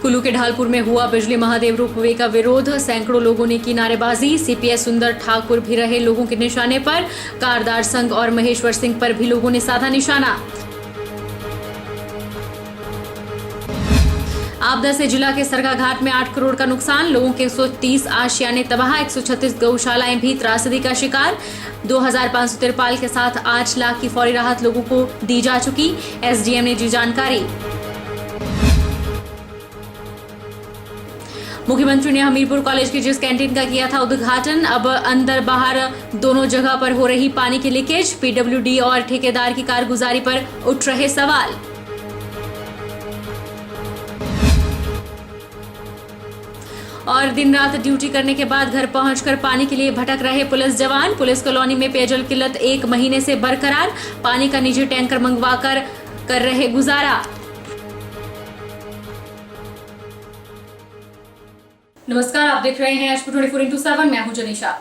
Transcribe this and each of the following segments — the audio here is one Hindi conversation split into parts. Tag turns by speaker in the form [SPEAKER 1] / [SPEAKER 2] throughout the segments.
[SPEAKER 1] कुल्लू के ढालपुर में हुआ बिजली महादेव रोपवे का विरोध। सैकड़ों लोगों ने की नारेबाजी। सीपीएस सुंदर ठाकुर भी रहे लोगों के निशाने पर। कारदार संघ और महेश्वर सिंह पर भी लोगों ने साधा निशाना। आपदा से जिला के सरगा घाट में 8 करोड़ का नुकसान। लोगों के 130 आशियाने तबाह। 136 गौशालाएं भी त्रासदी का शिकार। 2500 तिरपाल के साथ 8 लाख की फौरी राहत लोगों को दी जा चुकी। एसडीएम ने दी जानकारी। मुख्यमंत्री ने हमीरपुर कॉलेज की जिस कैंटीन का किया था उद्घाटन, अब अंदर बाहर दोनों जगह पर हो रही पानी की लीकेज। पीडब्ल्यूडी और ठेकेदार की कारगुजारी पर उठ रहे सवाल। और दिन रात ड्यूटी करने के बाद घर पहुंचकर पानी के लिए भटक रहे पुलिस जवान। पुलिस कॉलोनी में पेयजल किल्लत 1 महीने से बरकरार। पानी का निजी टैंकर मंगवाकर कर रहे गुजारा। नमस्कार, आप देख रहे हैं एच 24x7। मैं हूं जनीशा।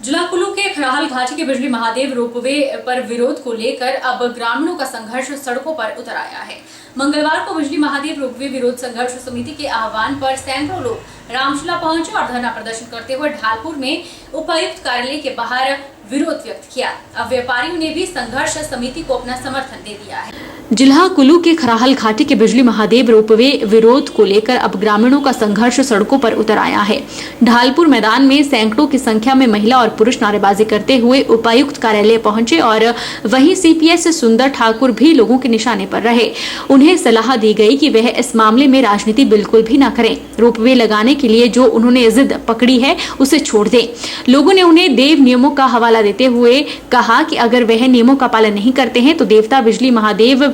[SPEAKER 1] जिला कुल्लू के खराहल घाटी के बिजली महादेव रोपवे पर विरोध को लेकर अब ग्रामीणों का संघर्ष सड़कों पर उतर आया है। मंगलवार को बिजली महादेव रोपवे विरोध संघर्ष समिति के आह्वान पर सैकड़ों लोग रामशिला पहुंचे और धरना प्रदर्शन करते हुए ढालपुर में उपायुक्त कार्यालय के बाहर विरोध व्यक्त किया। अब व्यापारियों ने भी संघर्ष समिति को अपना समर्थन दे दिया है। जिला कुल्लू के खराहल घाटी के बिजली महादेव रोपवे विरोध को लेकर अब ग्रामीणों का संघर्ष सड़कों पर उतर आया है। ढालपुर मैदान में सैकड़ों की संख्या में महिला और पुरुष नारेबाजी करते हुए उपायुक्त कार्यालय पहुंचे और वहीं सीपीएस सुंदर ठाकुर भी लोगों के निशाने पर रहे। उन्हें सलाह दी गई कि वह इस मामले में राजनीति बिल्कुल भी न करें। रोपवे लगाने के लिए जो उन्होंने जिद पकड़ी है उसे छोड़ दें। लोगों ने उन्हें देव नियमों का हवाला देते हुए कहा कि अगर वह नियमों का पालन नहीं करते हैं तो देवता बिजली महादेव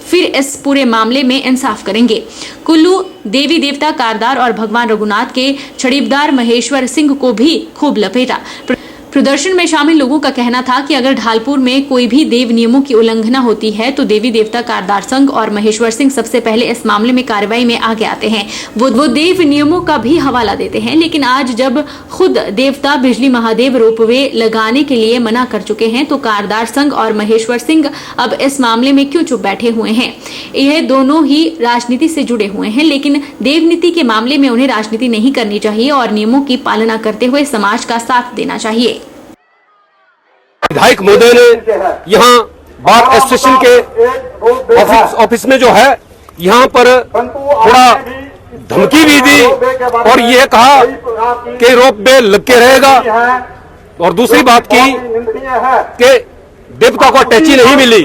[SPEAKER 1] फिर इस पूरे मामले में इंसाफ करेंगे। कुल्लू देवी देवता कारदार और भगवान रघुनाथ के छड़ीबदार महेश्वर सिंह को भी खूब लपेटा। प्रदर्शन में शामिल लोगों का कहना था कि अगर ढालपुर में कोई भी देव नियमों की उल्लंघना होती है तो देवी देवता कारदार संघ और महेश्वर सिंह सबसे पहले इस मामले में कार्रवाई में आगे आते हैं। वो देव नियमों का भी हवाला देते हैं। लेकिन आज जब खुद देवता बिजली महादेव रोपवे लगाने के लिए मना कर चुके हैं तो कारदार संघ और महेश्वर सिंह अब इस मामले में क्यों चुप बैठे हुए हैं? यह दोनों ही राजनीति से जुड़े हुए हैं, लेकिन देव नीति के मामले में उन्हें राजनीति नहीं करनी चाहिए और नियमों की पालना करते हुए समाज का साथ देना चाहिए।
[SPEAKER 2] विधायक महोदय ने यहाँ बार एसोसिएशन के ऑफिस में जो है यहाँ पर थोड़ा धमकी भी दी और यह कहा कि रोपवे लग के रहेगा। और दूसरी बात की कि देवता को अटैची नहीं मिली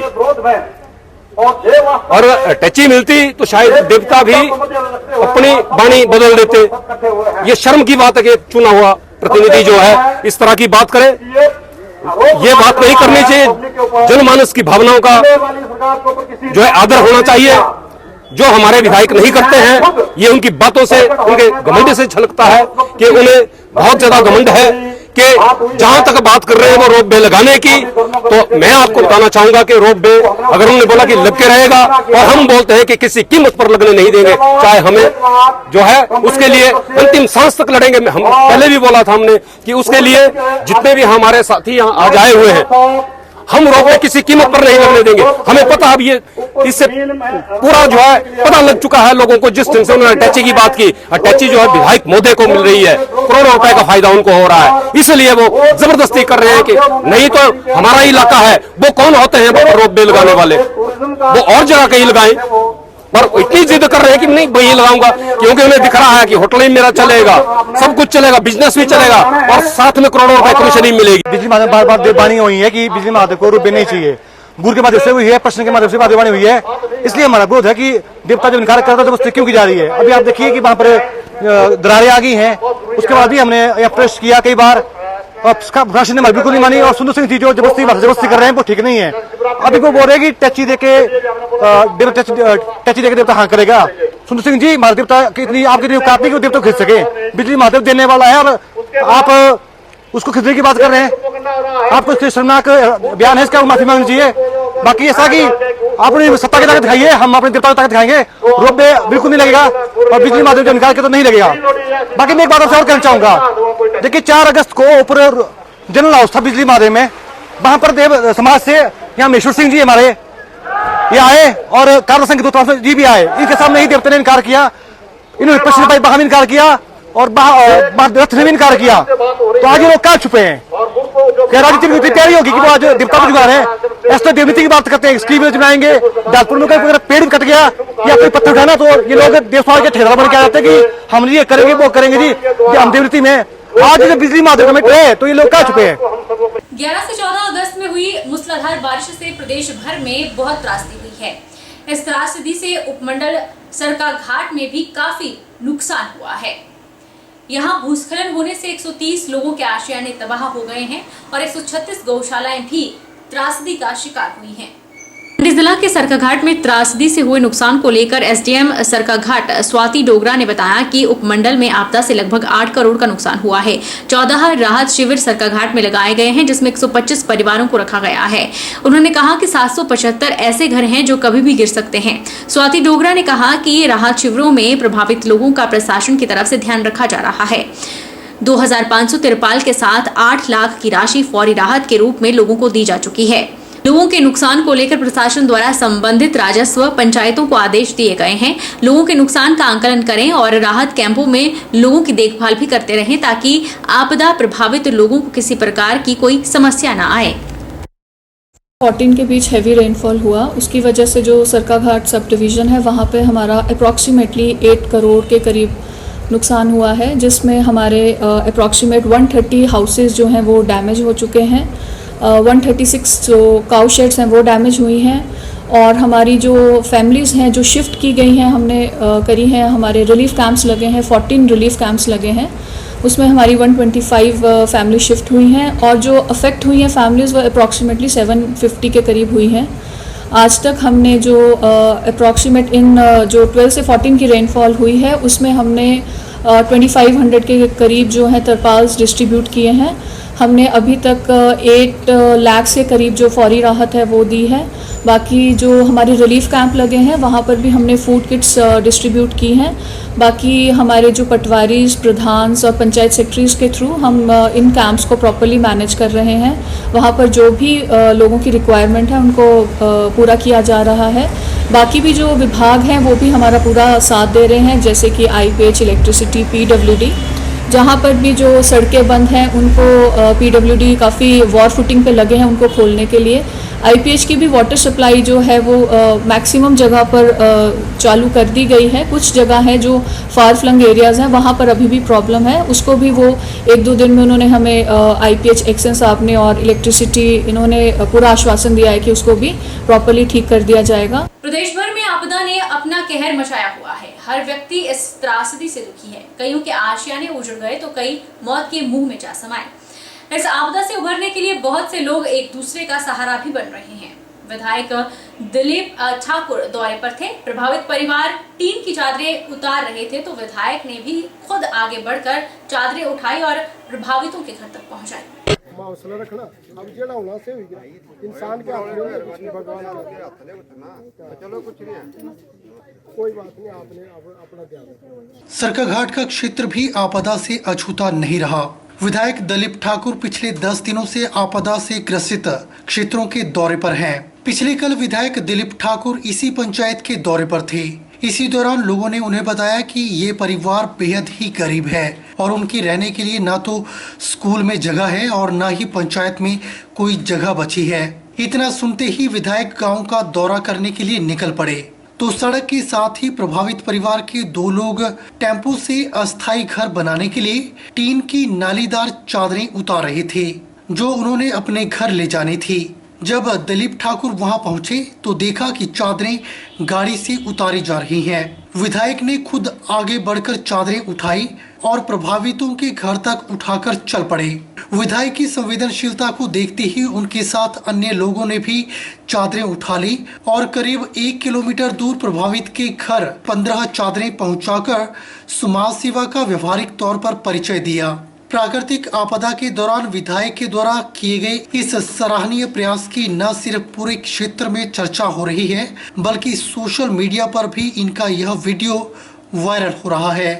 [SPEAKER 2] और अटैची मिलती तो शायद देवता भी अपनी वाणी बदल देते। ये शर्म की बात है कि चुना हुआ प्रतिनिधि जो है इस तरह की बात करे। ये बात नहीं करनी चाहिए। जनमानस की भावनाओं का जो है आदर होना चाहिए। जो हमारे विधायक नहीं करते हैं ये उनकी बातों से, उनके घमंड से झलकता है कि उन्हें बहुत ज्यादा घमंड है कि जहां तक बात कर रहे हैं वो रोपवे लगाने की, तो मैं आपको बताना चाहूंगा कि रोपवे अगर उन्होंने बोला कि लग के रहेगा और हम बोलते हैं कि किसी कीमत पर लगने नहीं देंगे, चाहे हमें जो है उसके लिए अंतिम सांस तक लड़ेंगे। हम पहले भी बोला था हमने कि उसके लिए जितने भी हमारे साथी यहाँ आज आए हुए हैं हम रोपवे किसी कीमत पर नहीं लगने देंगे। हमें पता अब ये इससे पूरा जो है पता लग चुका है लोगों को। जिस दिन से उन्होंने अटैची की बात की, अटैची जो है विधायक महोदय को मिल रही है, करोड़ों रुपए का फायदा उनको हो रहा है, इसलिए वो जबरदस्ती कर रहे हैं कि नहीं तो हमारा इलाका है। वो कौन होते हैं रोपवे लगाने वाले? वो और जगह कहीं लगाए और इतनी जिद कर रहे हैं कि नहीं वही लगाऊंगा क्योंकि उन्हें दिख रहा है कि होटल ही मेरा चलेगा, सब कुछ चलेगा, बिजनेस भी चलेगा और साथ में करोड़ों रुपए कमीशन ही मिलेगी।
[SPEAKER 3] बिजली महादेव बार बार देववाणी हुई है कि बिजली महादेव को रुपये नहीं चाहिए। गुरु के माध्यम से हुई है, प्रश्न के माध्यम से देववाणी हुई है। इसलिए हमारा विरोध है कि देवता जब इनकार करता है तो मुझसे क्यों की जा रही है। अभी आप देखिए कि वहां पर दरारें आ गई हैं। उसके बाद भी हमने यह प्रेस किया कई बार और प्रशासन ने बिल्कुल नहीं मानी। और सुंदर सिंह जी जो जबरदस्ती कर रहे हैं वो ठीक नहीं है। अभी वो बोल रहे हैं कि टैची देके देवता हाँ करेगा। सुंदर सिंह जी महादेव देवता कितनी आपकी औकात नहीं कि देवता खरीद सके। बिजली महादेव देने वाला है और आप उसको खरीदने की बात कर रहे हैं। आपको इसके शर्मनाक बयान है, इसका माफी मांगनी चाहिए। बाकी ऐसा कि अपनी सत्ता की ताकत दिखाइए, हम अपने देवता की ताकत दिखाएंगे। रोपवे बिल्कुल नहीं लगेगा और बिजली महादेव जो निकाल के तो नहीं लगेगा। बाकी मैं एक बात और कहना चाहूंगा। देखिए 4 अगस्त को ऊपर जनरल हाउस था बिजली महादेव में, वहां पर देव समाज से यहाँ महेश्वर सिंह जी हमारे ये आए और कारदार संघ के 2 जी भी आए। इनके सामने ही देवता ने इनकार किया। इन्होंने पश्चिम पाइप बहा में इनकार किया और रथ ने भी इनकार किया, तो आज ये लोग क्या छुपे हैं? क्या राजनीति में तैयारी होगी कि वो आज देवता को जुगाड़ है? ऐसे देवनीति की बात करते हैं, स्कीम बनाएंगे, जालपुर में अगर पेड़ कट गया या कोई पत्थर उठाना तो ये लोग देवस्वाल के ठेकेदार बन के आ जाते हैं कि हम ये करेंगे वो करेंगे जी, हम देवनीति में। आज जब बिजली महादेव में है तो ये लोग क्या छुपे हैं?
[SPEAKER 1] 11 से 14 अगस्त में हुई मूसलाधार बारिश से प्रदेश भर में बहुत त्रासदी हुई है। इस त्रासदी से उपमंडल सरकाघाट में भी काफी नुकसान हुआ है। यहाँ भूस्खलन होने से 130 लोगों के आशियाने तबाह हो गए हैं और 136 गौशालाएं भी त्रासदी का शिकार हुई हैं। जिला के सरकाघाट में त्रासदी से हुए नुकसान को लेकर एसडीएम सरकाघाट स्वाति डोगरा ने बताया कि उपमंडल में आपदा से लगभग 8 करोड़ का नुकसान हुआ है। 14 राहत शिविर सरकाघाट में लगाए गए हैं, जिसमें 125 परिवारों को रखा गया है। उन्होंने कहा कि 775 ऐसे घर हैं जो कभी भी गिर सकते हैं। स्वाति डोगरा ने कहा कि राहत शिविरों में प्रभावित लोगों का प्रशासन की तरफ से ध्यान रखा जा रहा है। 2500 तिरपाल के साथ 8 लाख की राशि फौरी राहत के रूप में लोगों को दी जा चुकी है। लोगों के नुकसान को लेकर प्रशासन द्वारा संबंधित राजस्व पंचायतों को आदेश दिए गए हैं। लोगों के नुकसान का आंकलन करें और राहत कैंपों में लोगों की देखभाल भी करते रहें ताकि आपदा प्रभावित लोगों को किसी प्रकार की कोई समस्या न आए।
[SPEAKER 4] 14 के बीच हैवी रेनफॉल हुआ, उसकी वजह से जो सरकाघाट सब डिवीज़न है वहाँ पे हमारा अप्रॉक्सीमेटली 8 करोड़ के करीब नुकसान हुआ है, जिसमें हमारे अप्रॉक्सीमेट 130 हाउसेज जो हैं वो डैमेज हो चुके हैं। 136 जो काउ शेड्स हैं वो डैमेज हुई हैं और हमारी जो फैमिलीज़ हैं जो शिफ्ट की गई हैं हमने करी हैं, हमारे रिलीफ कैंप्स लगे हैं, 14 रिलीफ कैंप्स लगे हैं, उसमें हमारी 125 फैमिली शिफ्ट हुई हैं और जो अफेक्ट हुई हैं फैमिलीज़ वो अप्रॉक्सीमेटली 750 के करीब हुई हैं। आज तक हमने जो अप्रॉक्सीमेट इन जो 12 से 14 की रेनफॉल हुई है उसमें हमने 2500 के करीब जो है तरपाल्स डिस्ट्रीब्यूट किए हैं। हमने अभी तक 8 लाख से करीब जो फौरी राहत है वो दी है। बाकी जो हमारे रिलीफ कैंप लगे हैं वहाँ पर भी हमने फूड किट्स डिस्ट्रीब्यूट की हैं। बाकी हमारे जो पटवारीज, प्रधान्स और पंचायत सेक्रेटरीज के थ्रू हम इन कैंप्स को प्रॉपर्ली मैनेज कर रहे हैं। वहाँ पर जो भी लोगों की रिक्वायरमेंट है उनको पूरा किया जा रहा है। बाकी भी जो विभाग हैं वो भी हमारा पूरा साथ दे रहे हैं, जैसे कि IPH, इलेक्ट्रिसिटी, PWD। जहाँ पर भी जो सड़कें बंद हैं उनको PWD काफ़ी वॉर फुटिंग पे लगे हैं उनको खोलने के लिए। IPH की भी वाटर सप्लाई जो है वो मैक्सिमम जगह पर चालू कर दी गई है। कुछ जगह है जो फार फ्लंग एरियाज़ हैं वहाँ पर अभी भी प्रॉब्लम है, उसको भी वो 1-2 दिन में उन्होंने हमें IPH एक्शन साहब ने और इलेक्ट्रिसिटी इन्होंने पूरा आश्वासन दिया है कि उसको भी प्रॉपर्ली ठीक कर दिया जाएगा।
[SPEAKER 1] प्रदेश भर में आपदा ने अपना कहर मचाया हुआ है। हर व्यक्ति इस त्रासदी से दुखी है। कईयों के आशियाने उजड़ गए तो कई मौत के मुंह में जा समाये। इस आपदा से उभरने के लिए बहुत से लोग एक दूसरे का सहारा भी बन रहे हैं। विधायक दिलीप ठाकुर दौरे पर थे। प्रभावित परिवार टीन की चादरें उतार रहे थे तो विधायक ने भी खुद आगे बढ़कर चादरें उठाई और प्रभावितों के घर तक पहुंचाई।
[SPEAKER 5] हौसला रखना, अब जेड़ा होना से हुई इंसान के हाथ में कुछ नहीं, भगवान के हाथ में। चलो कुछ नहीं, कोई बात नहीं, आपने अपना ध्यान रखना।
[SPEAKER 6] सरकाघाट का क्षेत्र भी आपदा से अछूता नहीं रहा। विधायक दिलीप ठाकुर पिछले 10 दिनों से आपदा से ग्रसित क्षेत्रों के दौरे पर हैं। पिछले कल विधायक दिलीप ठाकुर इसी पंचायत के दौरे पर थे। इसी दौरान लोगों ने उन्हें बताया कि ये परिवार बेहद ही गरीब है और उनकी रहने के लिए ना तो स्कूल में जगह है और ना ही पंचायत में कोई जगह बची है। इतना सुनते ही विधायक गांव का दौरा करने के लिए निकल पड़े तो सड़क के साथ ही प्रभावित परिवार के 2 लोग टेम्पो से अस्थायी घर बनाने के लिए टीन की नालीदार चादरें उतार रहे थे जो उन्होंने अपने घर ले जानी थी। जब दिलीप ठाकुर वहां पहुंचे तो देखा कि चादरें गाड़ी से उतारी जा रही हैं। विधायक ने खुद आगे बढ़कर चादरें उठाई और प्रभावितों के घर तक उठाकर चल पड़े। विधायक की संवेदनशीलता को देखते ही उनके साथ अन्य लोगों ने भी चादरें उठा ली और करीब 1 किलोमीटर दूर प्रभावित के घर 15 चादरें पहुंचाकर समाज सेवा का व्यवहारिक तौर पर परिचय दिया। प्राकृतिक आपदा के दौरान विधायक के द्वारा किए गए इस सराहनीय प्रयास की न सिर्फ पूरे क्षेत्र में चर्चा हो रही है बल्कि सोशल मीडिया पर भी इनका यह वीडियो वायरल हो रहा है।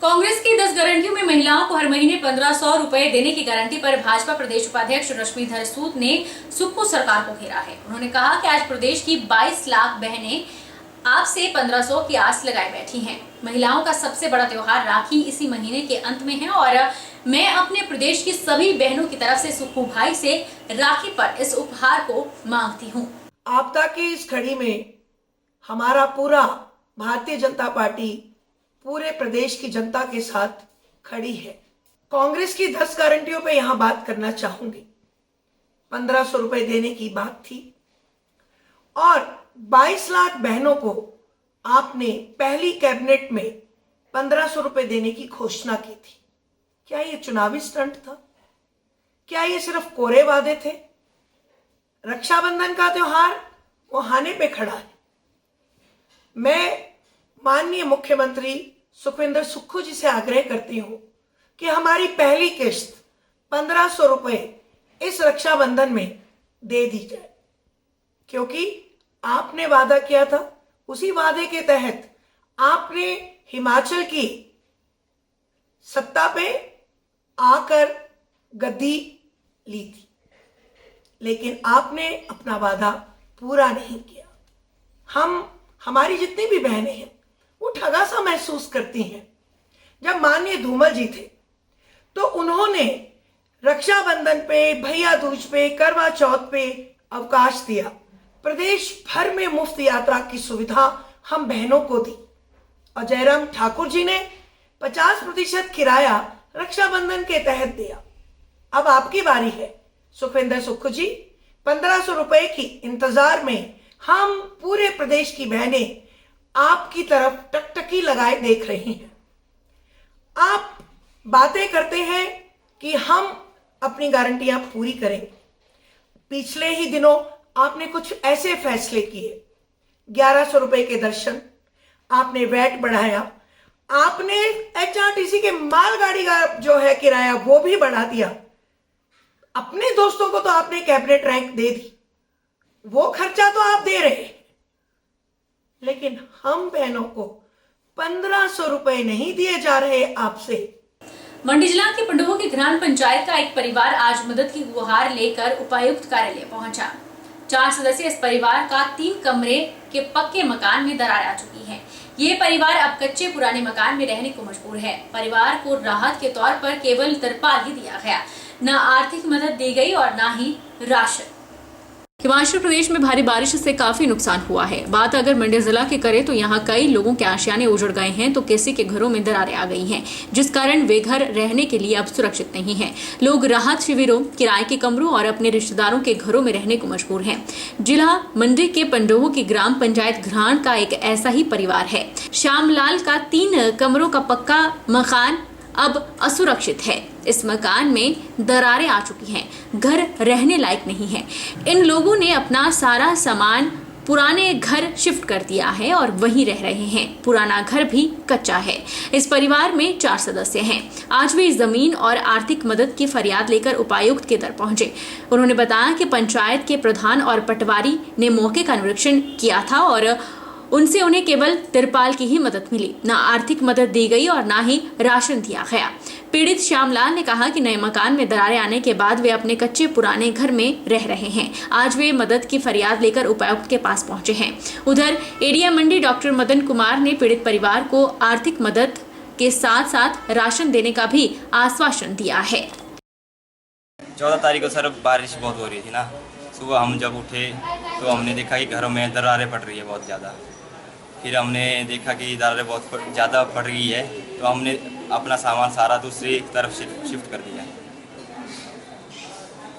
[SPEAKER 1] कांग्रेस की 10 गारंटियों में महिलाओं को हर महीने 1500 रुपए देने की गारंटी पर भाजपा प्रदेश उपाध्यक्ष रश्मिधर सूद ने सुप्पू सरकार को घेरा है। उन्होंने कहा कि आज प्रदेश की 22 लाख बहनें आप से 1500 की आस लगाए बैठी हैं। महिलाओं का सबसे बड़ा त्योहार राखी इसी महीने के अंत में है और मैं अपने प्रदेश की सभी बहनों की तरफ से सुक्खू भाई से राखी पर इस उपहार को मांगती हूँ।
[SPEAKER 7] आपदा की इस घड़ी में हमारा पूरा भारतीय जनता पार्टी पूरे प्रदेश की जनता के साथ खड़ी है। कांग्रेस की 10 गारंटियों पे यहाँ बात करना चाहूंगी। 1500 रुपए देने की बात थी और 22 लाख बहनों को आपने पहली कैबिनेट में 1500 रुपए देने की घोषणा की थी। क्या ये चुनावी स्टंट था? क्या ये सिर्फ कोरे वादे थे? रक्षाबंधन का त्योहार वो हाने पे खड़ा है। मैं माननीय मुख्यमंत्री सुखविंदर सुक्खू जी से आग्रह करती हूं कि हमारी पहली किस्त 1500 रुपए इस रक्षाबंधन में दे दी जाए, क्योंकि आपने वादा किया था। उसी वादे के तहत आपने हिमाचल की सत्ता पे आकर गद्दी ली थी, लेकिन आपने अपना वादा पूरा नहीं किया। हमारी जितनी भी बहनें हैं वो ठगा सा महसूस करती हैं। जब माननीय धूमल जी थे तो उन्होंने रक्षाबंधन पे, भैया दूज पे, करवा चौथ पे अवकाश दिया। प्रदेश भर में मुफ्त यात्रा की सुविधा हम बहनों को दी और जयराम ठाकुर जी ने 50% किराया रक्षाबंधन के तहत दिया। अब आपकी बारी है सुखविंदर सुक्खू जी। 1500 रुपए की इंतजार में हम पूरे प्रदेश की बहनें आपकी तरफ टकटकी लगाए देख रही हैं। आप बातें करते हैं कि हम अपनी गारंटियां पूरी करेंगे। पिछले ही दिनों आपने कुछ ऐसे फैसले किए, 1100 रुपए के दर्शन, आपने वैट बढ़ाया, आपने HRTC के मालगाड़ी का जो है किराया वो भी बढ़ा दिया। अपने दोस्तों को तो आपने कैबिनेट रैंक दे दी, वो खर्चा तो आप दे रहे हैं, लेकिन हम बहनों को 1500 रुपए नहीं दिए जा रहे आपसे।
[SPEAKER 1] मंडी जिला के पंडोह की ग्राम पंचायत का एक परिवार आज मदद की गुहार लेकर उपायुक्त कार्यालय पहुंचा। 4 सदस्य इस परिवार का 3 कमरे के पक्के मकान में दरार आ चुकी है। ये परिवार अब कच्चे पुराने मकान में रहने को मजबूर है। परिवार को राहत के तौर पर केवल तिरपाल ही दिया गया, न आर्थिक मदद दी गई और न ही राशन। हिमाचल प्रदेश में भारी बारिश से काफी नुकसान हुआ है। बात अगर मंडी जिला की करें तो यहाँ कई लोगों के आशियाने उजड़ गए हैं तो किसी के घरों में दरारें आ गई हैं, जिस कारण वे घर रहने के लिए अब सुरक्षित नहीं हैं। लोग राहत शिविरों, किराए के कमरों और अपने रिश्तेदारों के घरों में रहने को मजबूर हैं। जिला मंडी के पंडोह की ग्राम पंचायत घरान का एक ऐसा ही परिवार है। श्यामलाल का 3 कमरों का पक्का मकान अब असुरक्षित है। इस मकान में दरारें आ चुकी हैं, घर रहने लायक नहीं है। इन लोगों ने अपना सारा सामान पुराने घर शिफ्ट कर दिया है और वहीं रह रहे हैं। पुराना घर भी कच्चा है। इस परिवार में 4 सदस्य हैं। आज वे जमीन और आर्थिक मदद की फरियाद लेकर उपायुक्त के दर पहुंचे। उन्होंने बताया कि पंचायत के प्रधान और पटवारी ने मौके का निरीक्षण किया था और उनसे उन्हें केवल तिरपाल की ही मदद मिली, न आर्थिक मदद दी गई और न ही राशन दिया गया। पीड़ित श्यामलाल ने कहा कि नए मकान में दरारें आने के बाद वे अपने कच्चे पुराने घर में रह रहे हैं। आज वे मदद की फरियाद लेकर उपायुक्त के पास पहुंचे हैं। उधर एडीएम मंडी डॉक्टर मदन कुमार ने पीड़ित परिवार को आर्थिक मदद के साथ साथ राशन देने का भी आश्वासन दिया है।
[SPEAKER 8] 14 तारीख को सर बारिश बहुत हो रही थी ना। सुबह हम जब उठे तो हमने देखा कि घरों में दरारें पड़ रही है बहुत ज़्यादा। फिर हमने देखा कि दरारें बहुत ज़्यादा पड़ रही है तो हमने अपना सामान सारा दूसरी तरफ शिफ्ट कर दिया,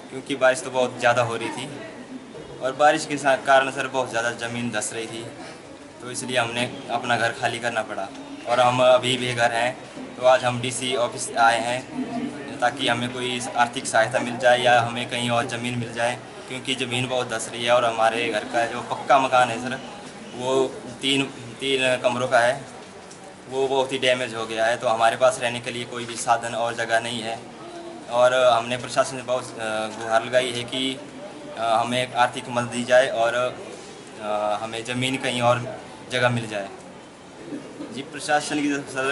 [SPEAKER 8] क्योंकि बारिश तो बहुत ज़्यादा हो रही थी और बारिश के कारण सर बहुत ज़्यादा ज़मीन धंस रही थी, तो इसलिए हमने अपना घर खाली करना पड़ा। और हम अभी भी घर हैं, तो आज हम डीसी ऑफिस आए हैं ताकि हमें कोई आर्थिक सहायता मिल जाए या हमें कहीं और ज़मीन मिल जाए, क्योंकि ज़मीन बहुत धंस रही है। और हमारे घर का जो पक्का मकान है सर, वो तीन कमरों का है, वो बहुत ही डैमेज हो गया है। तो हमारे पास रहने के लिए कोई भी साधन और जगह नहीं है। और हमने प्रशासन से बहुत गुहार लगाई है कि हमें आर्थिक मदद दी जाए और हमें ज़मीन कहीं और जगह मिल जाए। जी, प्रशासन की सर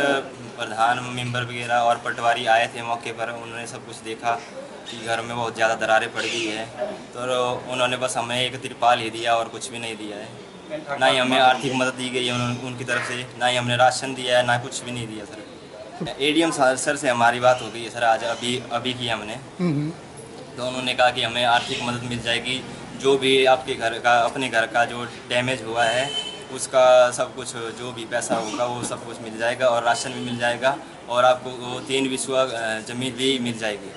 [SPEAKER 8] प्रधान मेंबर वगैरह और पटवारी आए थे मौके पर। उन्होंने सब कुछ देखा कि घर में बहुत ज़्यादा दरारें पड़ गई है, तो उन्होंने बस हमें एक तिरपाल ही दिया और कुछ भी नहीं दिया है। ना ही हमें आर्थिक मदद दी गई है उनकी तरफ से, ना ही हमने राशन दिया है, ना कुछ भी नहीं दिया सर। एडीएम सर से हमारी बात हो गई है सर, आज अभी की हमने, तो उन्होंने कहा कि हमें आर्थिक मदद मिल जाएगी, जो भी आपके घर का, अपने घर का जो डैमेज हुआ है उसका सब कुछ, जो भी पैसा होगा वो सब कुछ मिल जाएगा, और राशन भी मिल जाएगा, और आपको वो 3 बिस्वा ज़मीन भी मिल जाएगी।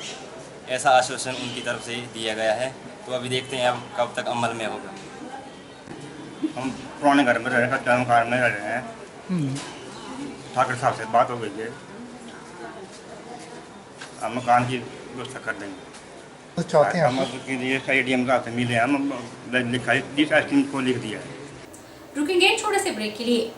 [SPEAKER 8] ऐसा आश्वासन उनकी तरफ से दिया गया है। तो अभी देखते हैं अब कब तक अमल में होगा।
[SPEAKER 9] हम पुराने घर में रह रहे हैं, कच्चा मकान में रह रहे हैं। ठाकर साहब से बात हो गई है, हम मकान की व्यवस्था कर देंगे।
[SPEAKER 5] चाहते हैं
[SPEAKER 9] हम लिए एडीएम का मिले, हम लिखा 30 स्कीम को लिख दिया है।
[SPEAKER 1] रुकेंगे छोटे से ब्रेक के लिए।